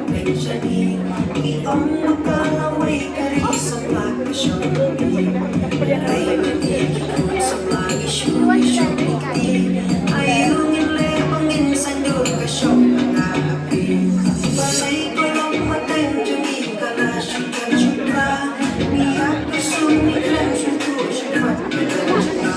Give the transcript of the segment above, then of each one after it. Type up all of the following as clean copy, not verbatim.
pensyani iyong magkalaway kari sa pagkasyong ay magiging sa mag-isyong ayong ilebangin sa edukasyon mga hapi balay kolong matendyo kalasyon kansyuka niyak kasumit lang syuko syukat kansyuka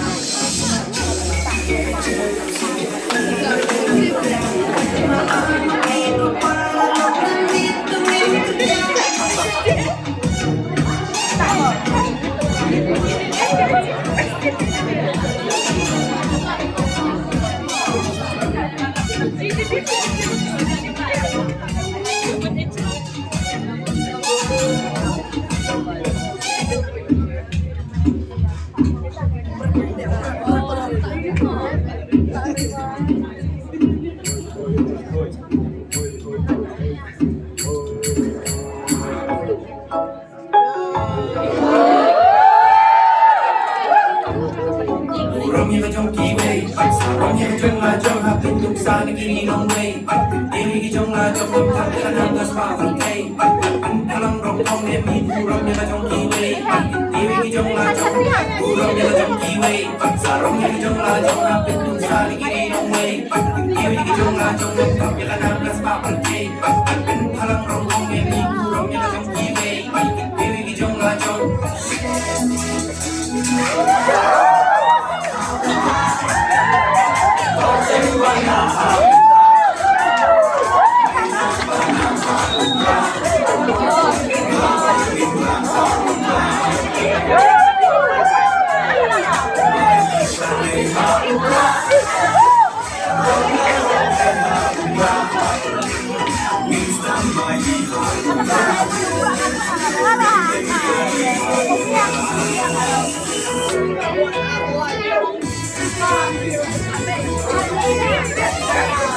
Rong yang trong kỳ quay, rong yang trong là trong hạt tình tục xa những kỳ nông quay, yêu cái trong là trong tâm thẳng khả năng gas phá phần cây, anh ta lăng rong không em in rong yang trong kỳ quay, yêu cái trong là trong rong yang trong kỳ quay, rong yang trong là trong hạt tình tục xa những kỳ nông quay, yêu cái trong là trong tâm thẳng khả năng gas phá phần cây, anh ta lăng rong không em in rong yang trong kỳ quay, yêu cái trong là trong Hãy subscribe cho kênh Ghiền Mì Gõ để không bỏ lỡ những video hấp dẫn.